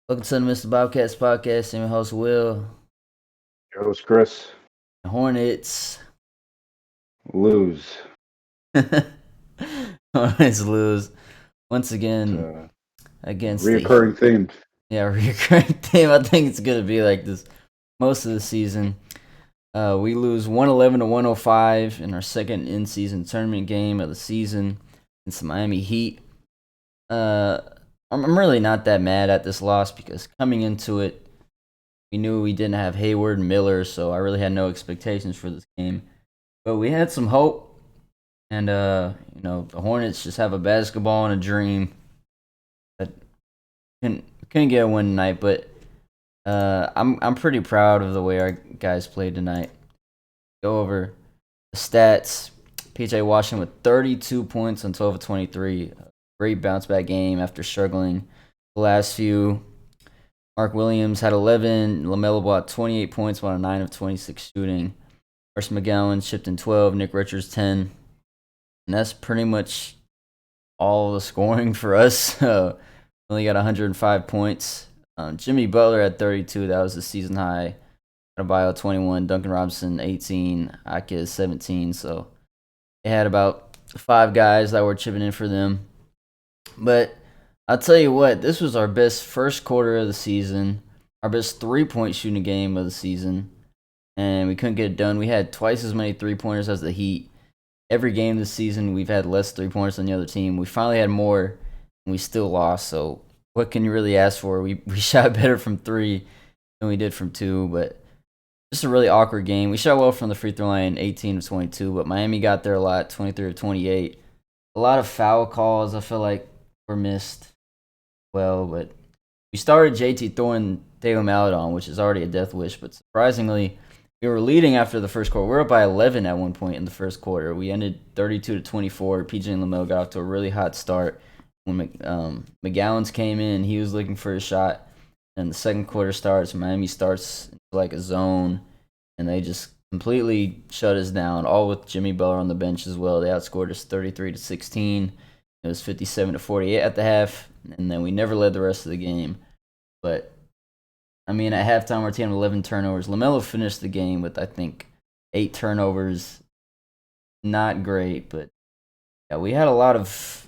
Welcome to the Mr. Bobcats podcast. I'm your host, Will. Yo, it's Chris. Hornets. Lose. Hornets lose once It's again a against the reoccurring theme. recurring team. I think it's going to be like this most of the season. We lose 111 to 105 in our second in season tournament game of the season against the Miami Heat. Uh, I'm really not that mad at this loss because coming into it, we knew we didn't have Hayward and Miller, so I really had no expectations for this game. But we had some hope, and the Hornets just have a basketball and a dream that couldn't get a win tonight. But I'm pretty proud of the way our guys played tonight. Go over the stats. PJ Washington with 32 points on 12 of 23. Great bounce back game after struggling the last few. Mark Williams had 11. LaMelo Ball had 28 points on a 9 of 26 shooting. Marcus McGowan chipped in 12. Nick Richards 10. And that's pretty much all the scoring for us. Only got 105 points. Jimmy Butler at 32. That was the season high. Adebayo 21. Duncan Robinson 18. Akis 17. So they had about 5 guys that were chipping in for them. But I'll tell you what, this was our best first quarter of the season, our best 3-point shooting game of the season, and we couldn't get it done. We had twice as many 3-pointers as the Heat. Every game this season, we've had less 3-pointers than the other team. We finally had more, and we still lost. So what can you really ask for? We shot better from 3 than we did from 2, but just a really awkward game. We shot well from the free throw line, 18 of 22, but Miami got there a lot, 23 of 28. A lot of foul calls, I feel like, were missed. But we started JT throwing Taylor Maladon, which is already a death wish. But surprisingly, we were leading after the first quarter. We were up by 11 at one point in the first quarter. We ended 32 to 24. PJ and LaMelo got off to a really hot start. When McGowan's came in, he was looking for a shot. And the second quarter starts. Miami starts like a zone, and they just completely shut us down. All with Jimmy Butler on the bench as well. They outscored us 33 to 16. It was 57 to 48 at the half, and then we never led the rest of the game. But I mean, at halftime, our team had 11 turnovers. LaMelo finished the game with, I think, 8 turnovers. Not great, but yeah, we had a lot of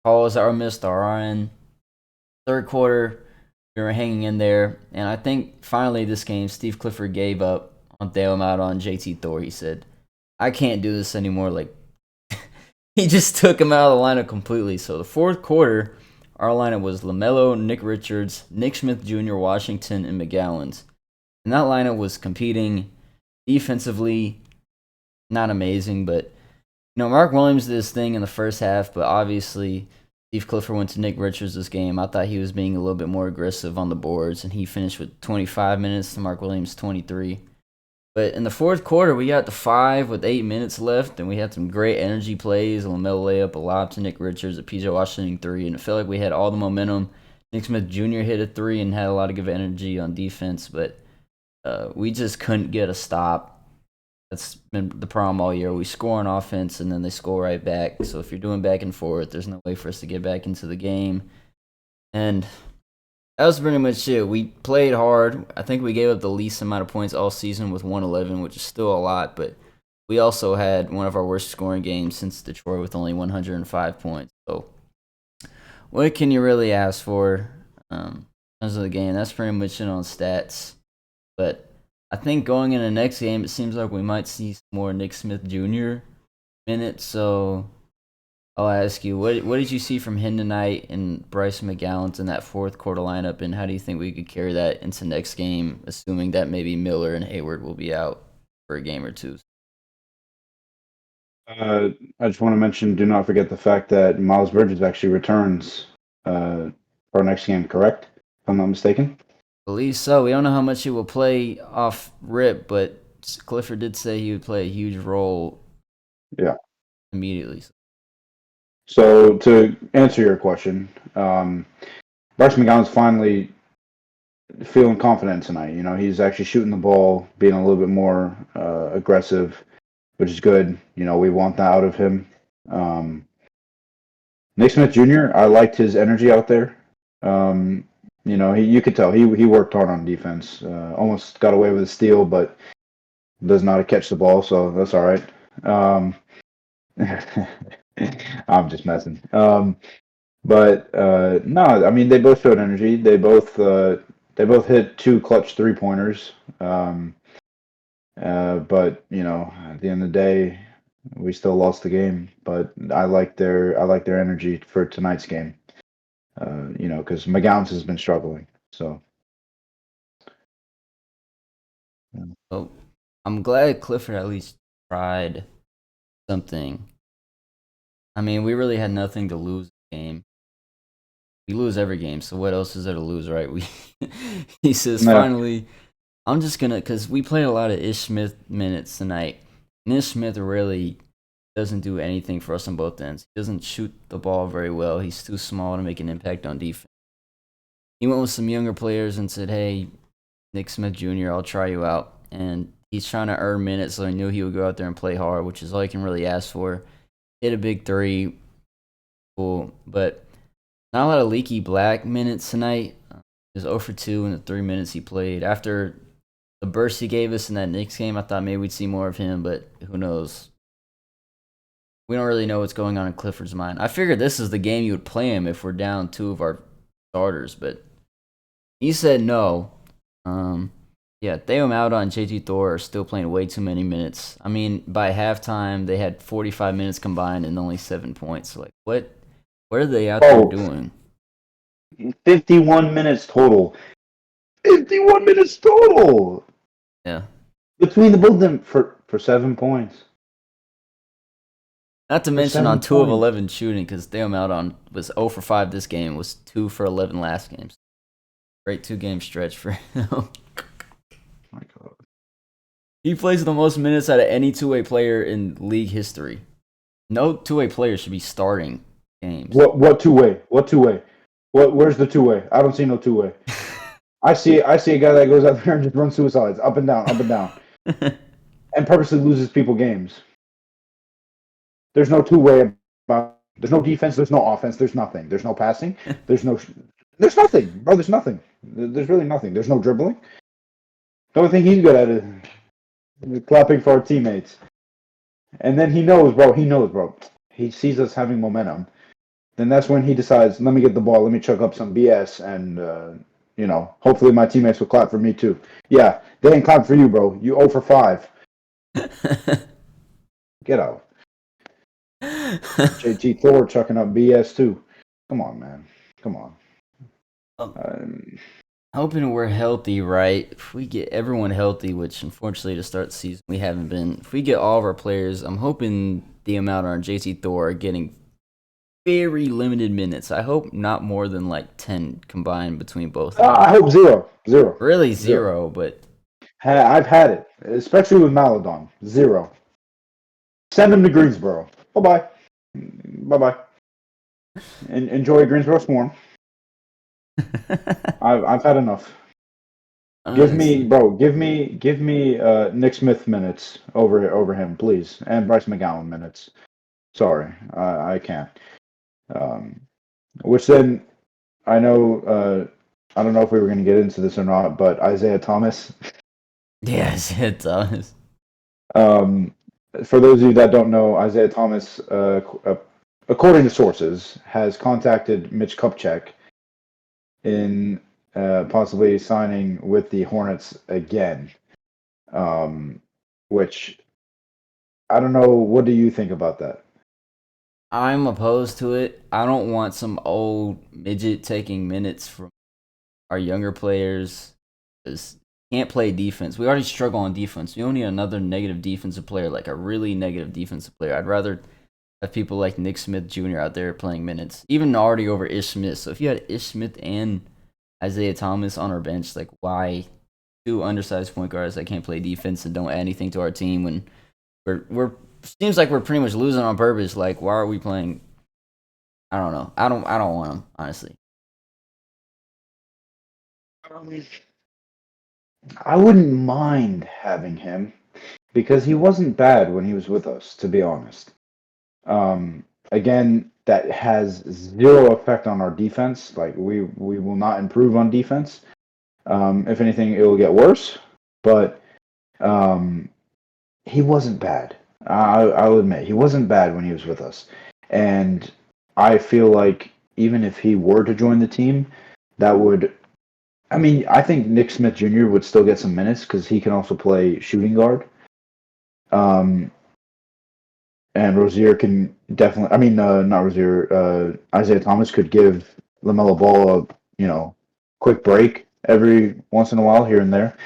calls that were missed on our end. Third quarter, we were hanging in there, and I think finally this game, Steve Clifford gave up on Dale out on JT Thor. He said, "I can't do this anymore." Like, he just took him out of the lineup completely. So the fourth quarter, our lineup was LaMelo, Nick Richards, Nick Smith Jr., Washington, and McGowan's. And that lineup was competing defensively, not amazing, but Mark Williams did his thing in the first half, but obviously Steve Clifford went to Nick Richards this game. I thought he was being a little bit more aggressive on the boards, and he finished with 25 minutes to Mark Williams 23. But in the fourth quarter, we got to 5 with 8 minutes left, and we had some great energy plays. A LaMelo layup, a lob to Nick Richards, a PJ Washington 3, and it felt like we had all the momentum. Nick Smith Jr. hit a 3 and had a lot of good energy on defense, but we just couldn't get a stop. That's been the problem all year. We score on offense, and then they score right back. So if you're doing back and forth, there's no way for us to get back into the game. And that was pretty much it. We played hard. I think we gave up the least amount of points all season with 111, which is still a lot, but we also had one of our worst scoring games since Detroit with only 105 points. So what can you really ask for in terms of the game? That's pretty much it on stats. But I think going in the next game, it seems like we might see some more Nick Smith Jr. minutes. So I'll ask you, what did you see from him tonight and Bryce McGowan's in that fourth quarter lineup, and how do you think we could carry that into next game, assuming that maybe Miller and Hayward will be out for a game or two? I just want to mention, do not forget the fact that Miles Bridges actually returns for our next game, correct? If I'm not mistaken. At least so. We don't know how much he will play off rip, but Clifford did say he would play a huge role Yeah. immediately. So to answer your question, Bryce McGowan's finally feeling confident tonight. He's actually shooting the ball, being a little bit more aggressive, which is good. We want that out of him. Um, Nick Smith Jr., I liked his energy out there. you could tell he worked hard on defense. Almost got away with a steal, but does not catch the ball, so that's all right. Um, I'm just messing. But no, I mean they both showed energy. They both hit two clutch 3-pointers. But at the end of the day, we still lost the game. But I like their energy for tonight's game. Because McGowan's has been struggling. So yeah. So I'm glad Clifford at least tried something. I mean, we really had nothing to lose the game. We lose every game, so what else is there to lose, right? He says Yeah. finally, I'm just gonna because we played a lot of Ish Smith minutes tonight. And Ish Smith really doesn't do anything for us on both ends. He doesn't shoot the ball very well. He's too small to make an impact on defense. He went with some younger players and said, "Hey, Nick Smith Jr., I'll try you out." And he's trying to earn minutes, so I knew he would go out there and play hard, which is all you can really ask for. Hit a big three, cool, but not a lot of leaky black minutes tonight. He was 0 for 2 in the 3 minutes he played. After the burst he gave us in that Knicks game, I thought maybe we'd see more of him, but who knows? We don't really know what's going on in Clifford's mind. I figured this is the game you would play him if we're down two of our starters, but he said no. Yeah, Theo Maudon and JT Thor are still playing way too many minutes. I mean, by halftime, they had 45 minutes combined and only 7 points. So, like, what are they out there Oh, doing? 51 minutes total. 51 minutes total Yeah. between the both of them for 7 points. Not to For mention on seven 2 of points. 11 shooting, because Theo Maudon was 0 for 5 this game, was 2 for 11 last game. Great 2 game stretch for him. My God. He plays the most minutes out of any two-way player in league history. No two-way player should be starting games. What two way? What two way? Where's the two way? I don't see no two way. I see a guy that goes out there and just runs suicides up and down, and purposely loses people games. There's no two way about. There's no defense. There's no offense. There's nothing. There's no passing. There's no. There's nothing, bro. There's nothing. There's really nothing. There's no dribbling. The only thing he's good at is clapping for our teammates. And then he knows, bro. He knows, bro. He sees us having momentum. Then that's when he decides, let me get the ball, let me chuck up some BS, and hopefully my teammates will clap for me too. Yeah, they ain't clap for you, bro. You 0 for 5. Get out. JT Thor chucking up BS too. Come on, man. Come on. Um, Hoping we're healthy, right? If we get everyone healthy, which unfortunately to start the season we haven't been. If we get all of our players, I'm hoping the amount on JT Thor are getting very limited minutes. I hope not more than like 10 combined between both of them. I hope zero. Zero. Really Zero. zero, but I've had it, especially with Maladon. Zero. Send him to Greensboro. Bye-bye. Bye-bye. Enjoy Greensboro Swarm. I've had enough. Give me, bro. Give me Nick Smith minutes over him, please, and Bryce McGowan minutes. Sorry, I can't. Which then I know. I don't know if we were going to get into this or not, but Isaiah Thomas. Yes, it does. For those of you that don't know, Isaiah Thomas, according to sources, has contacted Mitch Kupchak in possibly signing with the Hornets again. Which I don't know. What do you think about that? I'm opposed to it. I don't want some old midget taking minutes from our younger players. Because can't play defense. We already struggle on defense. We don't need another negative defensive player, like a really negative defensive player. I'd rather have people like Nick Smith Jr. out there playing minutes, even already over Ish Smith. So if you had Ish Smith and Isaiah Thomas on our bench, like why two undersized point guards that can't play defense and don't add anything to our team when we're seems like we're pretty much losing on purpose. Like why are we playing? I don't know. I don't want them honestly. I wouldn't mind having him because he wasn't bad when he was with us, to be honest. Again, that has zero effect on our defense. Like we will not improve on defense. If anything, it will get worse. But um, he wasn't bad. I'll admit he wasn't bad when he was with us, and I feel like even if he were to join the team, that would. I mean, I think Nick Smith Jr. would still get some minutes because he can also play shooting guard. Um, and Rozier can definitely. I mean, not Rozier. Isaiah Thomas could give LaMelo Ball a quick break every once in a while here and there,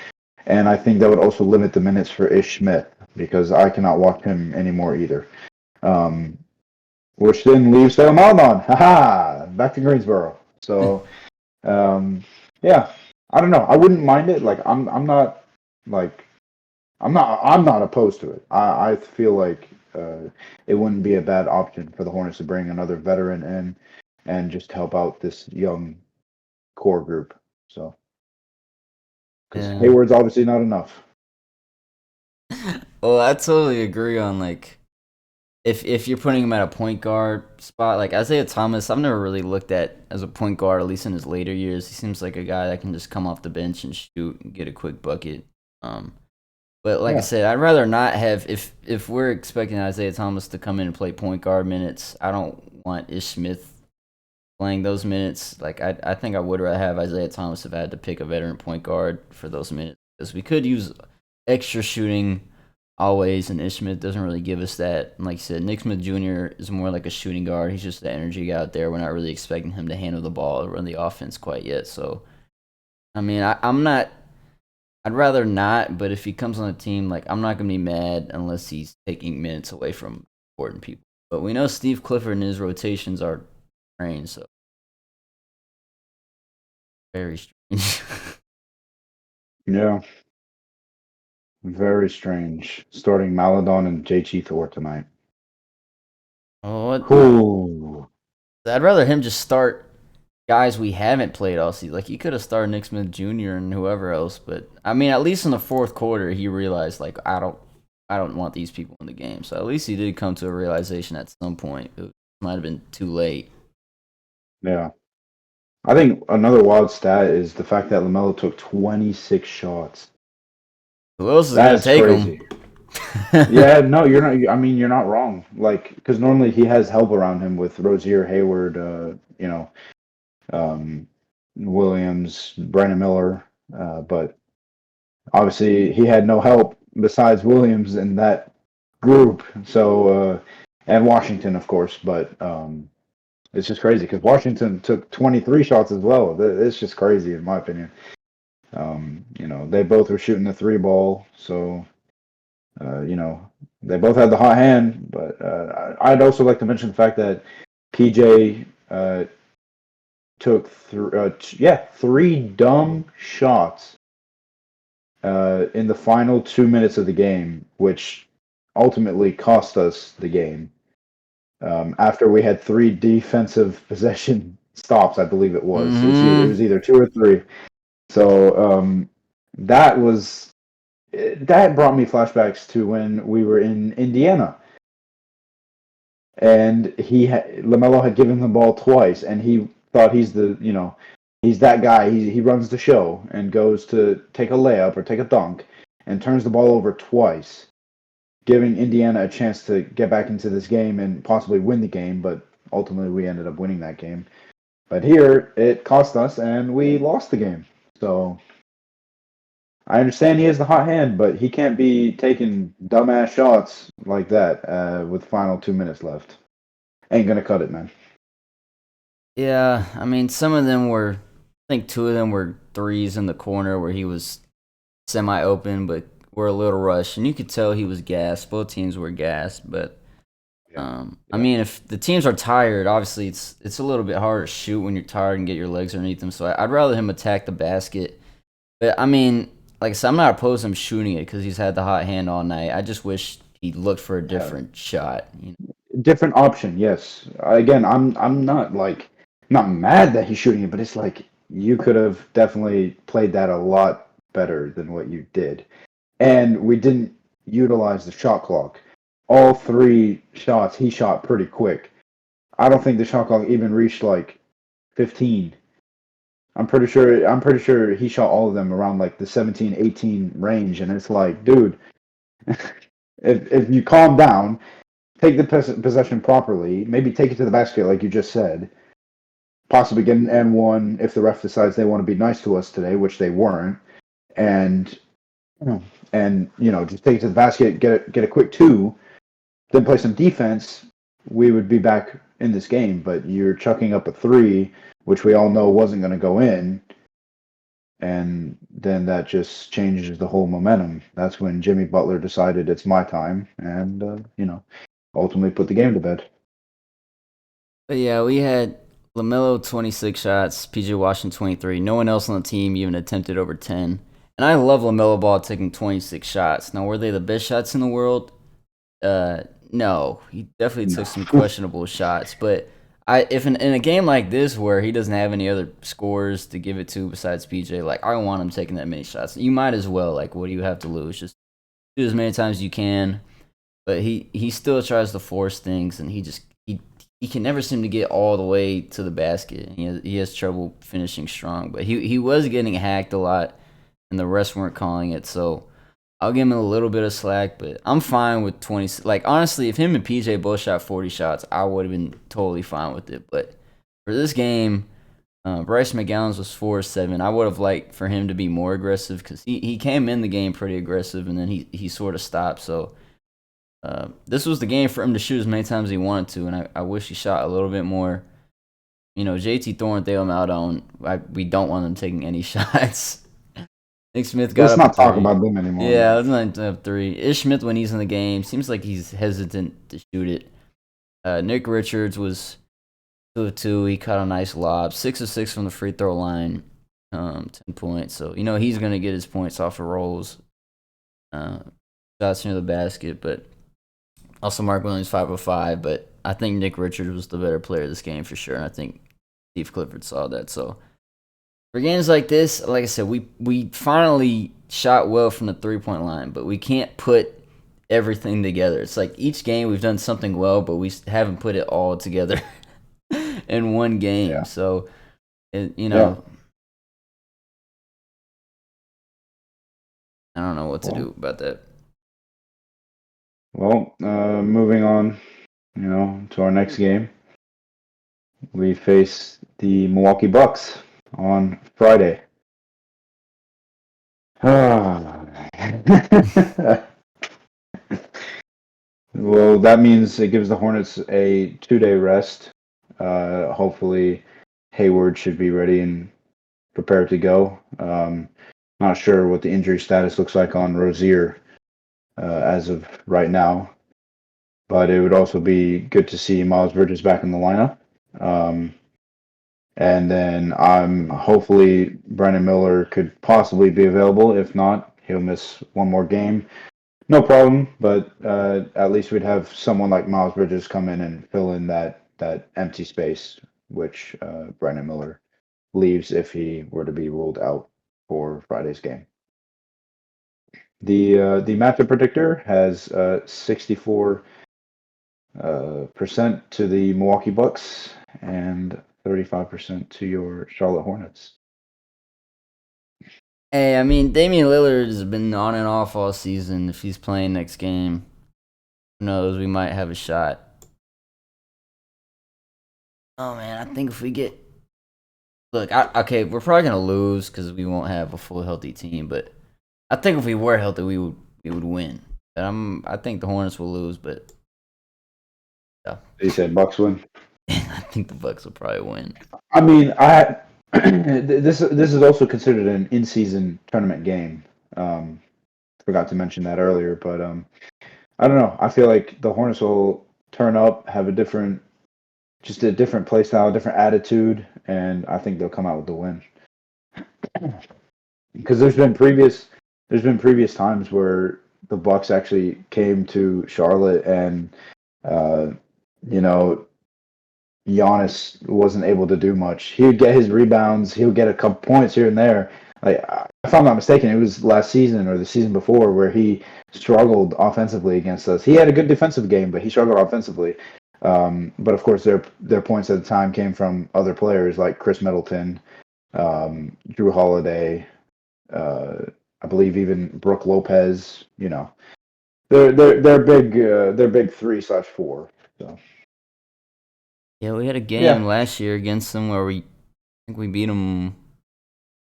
and I think that would also limit the minutes for Ish Smith because I cannot watch him anymore either. Um, which then leaves Sam Maldon. Haha, back to Greensboro. So, um, yeah, I don't know. I wouldn't mind it. Like I'm not like I'm not opposed to it. I feel like it wouldn't be a bad option for the Hornets to bring another veteran in and just help out this young core group. So, because Yeah. Hayward's obviously not enough. Well, I totally agree on like if you're putting him at a point guard spot, like Isaiah Thomas, I've never really looked at as a point guard, at least in his later years. He seems like a guy that can just come off the bench and shoot and get a quick bucket. Um, but like I Yeah, said, I'd rather not have if we're expecting Isaiah Thomas to come in and play point guard minutes. I don't want Ish Smith playing those minutes. Like I think I would rather have Isaiah Thomas if I had to pick a veteran point guard for those minutes because we could use extra shooting always, and Ish Smith doesn't really give us that. And like you said, Nick Smith Jr. is more like a shooting guard. He's just the energy guy out there. We're not really expecting him to handle the ball or run the offense quite yet. So I mean, I'm not. I'd rather not, but if he comes on the team, like I'm not gonna be mad unless he's taking minutes away from important people. But we know Steve Clifford and his rotations are strange, so very strange. yeah, very strange. Starting Maladon and JT Thor tonight. Oh, what? Cool. I'd rather him just start guys we haven't played all season. Like he could have started Nick Smith Jr. and whoever else, but I mean, at least in the fourth quarter, he realized like I don't want these people in the game. So at least he did come to a realization at some point. It might have been too late. Yeah. I think another wild stat is the fact that LaMelo took 26 shots. Who else is gonna That's take him? crazy. Yeah, no, you're not. I mean, you're not wrong. Like, because normally he has help around him with Rozier, Hayward, um, Williams, Brandon Miller. But obviously, he had no help besides Williams in that group. So, and Washington, of course. But it's just crazy because Washington took 23 shots as well. It's just crazy, in my opinion. They both were shooting the three ball, so they both had the hot hand. But I'd also like to mention the fact that PJ took three dumb shots in the final 2 minutes of the game, which ultimately cost us the game. After we had three defensive possession stops, I believe it was. It Mm-hmm. was either two or three. So that was that brought me flashbacks to when we were in Indiana, and Lamelo had given the ball twice, and he thought he's that guy. He runs the show and goes to take a layup or take a dunk, and turns the ball over twice, giving Indiana a chance to get back into this game and possibly win the game. But ultimately, we ended up winning that game. But here, it cost us, and we lost the game. So I understand he has the hot hand, but he can't be taking dumbass shots like that with final 2 minutes left. Ain't gonna cut it, man. Yeah, I mean, some of them were. I think two of them were threes in the corner where he was semi open, but were a little rushed, and you could tell he was gassed. Both teams were gassed, but Yeah, I yeah, mean, if the teams are tired, obviously it's a little bit harder to shoot when you're tired and get your legs underneath them. So I'd rather him attack the basket. But I mean, like I said, I'm not opposed to him shooting it because he's had the hot hand all night. I just wish he looked for a yeah. different shot. Different option, yes. Again, I'm not not mad that he's shooting it, but it's like you could have definitely played that a lot better than what you did. And we didn't utilize the shot clock. All three shots he shot pretty quick. I don't think the shot clock even reached like 15. I'm pretty sure he shot all of them around like the 17, 18 range, and it's like, dude, if you calm down, take the possession properly, maybe take it to the basket like you just said, possibly get an N1 if the ref decides they want to be nice to us today, which they weren't, and just take it to the basket, get a quick two, then play some defense, we would be back in this game. But you're chucking up a three, which we all know wasn't going to go in, and then that just changes the whole momentum. That's when Jimmy Butler decided it's my time, and ultimately put the game to bed. But yeah, we had LaMelo 26 shots, PJ Washington 23. No one else on the team even attempted over 10. And I love LaMelo Ball taking 26 shots. Now, were they the best shots in the world? No, he definitely took some questionable shots. But if in a game like this where he doesn't have any other scores to give it to besides PJ, like I don't want him taking that many shots. You might as well. Like, what do you have to lose? Just do as many times as you can. But he still tries to force things, and he can never seem to get all the way to the basket. He has trouble finishing strong. But he was getting hacked a lot, and the refs weren't calling it. So I'll give him a little bit of slack, but I'm fine with 20. Like, honestly, if him and PJ both shot 40 shots, I would have been totally fine with it. But for this game, Bryce McGowan's was 4-7. I would have liked for him to be more aggressive because he came in the game pretty aggressive, and then he sort of stopped. So this was the game for him to shoot as many times as he wanted to, and I wish he shot a little bit more. JT Thorne, Theo Maledon, we don't want them taking any shots. Nick Smith got Let's up not talk three. about them anymore. Yeah, let's not have three. Ish Smith, when he's in the game, seems like he's hesitant to shoot it. Nick Richards was 2 of 2. He caught a nice lob. 6 of 6 from the free throw line. 10 points. So, he's going to get his points off of rolls. Shots near the basket. But also Mark Williams 5 of 5. But I think Nick Richards was the better player of this game for sure. And I think Steve Clifford saw that. So, for games like this, like I said, we finally shot well from the three-point line, but we can't put everything together. It's like each game we've done something well, but we haven't put it all together in one game. Yeah. So, I don't know what to do about that. Well, moving on, to our next game. We face the Milwaukee Bucks on Friday. Well, that means it gives the Hornets a 2-day rest. Hopefully, Hayward should be ready and prepared to go. Not sure what the injury status looks like on Rozier as of right now, but it would also be good to see Miles Bridges back in the lineup. And then hopefully Brandon Miller could possibly be available. If not, he'll miss one more game. No problem, but at least we'd have someone like Miles Bridges come in and fill in that empty space, which Brandon Miller leaves if he were to be ruled out for Friday's game. The matchup predictor has 64% to the Milwaukee Bucks and 35% to your Charlotte Hornets. Hey, I mean, Damian Lillard has been on and off all season. If he's playing next game, who knows? We might have a shot. Oh, man, I think if we get... Look, okay, we're probably going to lose because we won't have a full healthy team, but I think if we were healthy, we would win. I think the Hornets will lose, but... Yeah. You said Bucks win? I think the Bucks will probably win. I mean, this is also considered an in-season tournament game. Forgot to mention that earlier, but I don't know. I feel like the Hornets will turn up, have a different play style, different attitude, and I think they'll come out with the win. Because there's been previous times where the Bucks actually came to Charlotte and Giannis wasn't able to do much. He would get his rebounds. He would get a couple points here and there. Like, if I'm not mistaken, it was last season or the season before where he struggled offensively against us. He had a good defensive game, but he struggled offensively. But of course, their points at the time came from other players like Chris Middleton, Drew Holiday, uh, I believe even Brooke Lopez. You know, they're big 3/4. So Yeah, we had a yeah, game last year against them where I think we beat them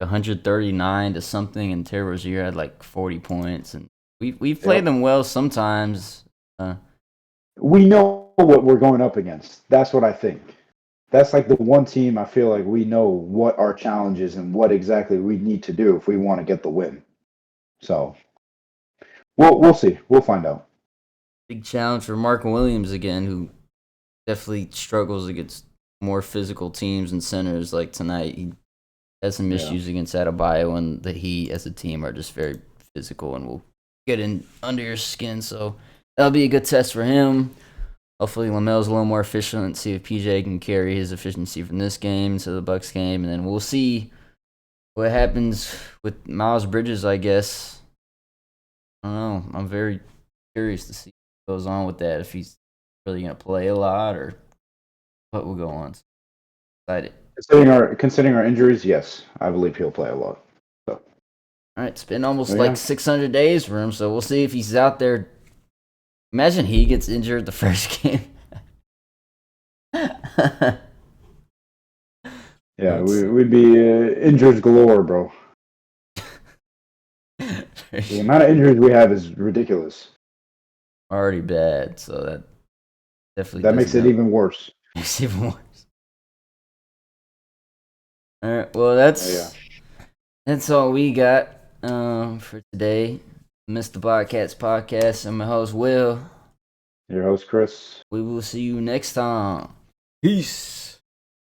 139 to something, and Terry Rozier had like 40 points, and we've played yep. them well sometimes. We know what we're going up against. That's what I think. That's like the one team I feel like we know what our challenge is and what exactly we need to do if we want to get the win. So we'll see. We'll find out. Big challenge for Mark Williams again, who definitely struggles against more physical teams and centers. Like tonight, he has some Yeah. issues against Adebayo, and the Heat as a team are just very physical and will get in under your skin. So that'll be a good test for him. Hopefully, Lamel's a little more efficient and see if PJ can carry his efficiency from this game to the Bucks game, and then we'll see what happens with Miles Bridges. I guess I don't know. I'm very curious to see what goes on with that. If he's really gonna play a lot or what will go on. Excited. Considering our injuries, yes, I believe he'll play a lot. So All right, it's been almost yeah, like 600 days for him, so we'll see if he's out there. Imagine he gets injured the first game. yeah, That's we'd be injuries galore, bro. The amount of injuries we have is ridiculous. already bad, so that definitely That makes doesn't it help. even worse. Makes it even worse. All right, well Yeah, that's all we got for today. Mr. Bobcats podcast. I'm my host Will. your host Chris. We will see you next time. Peace.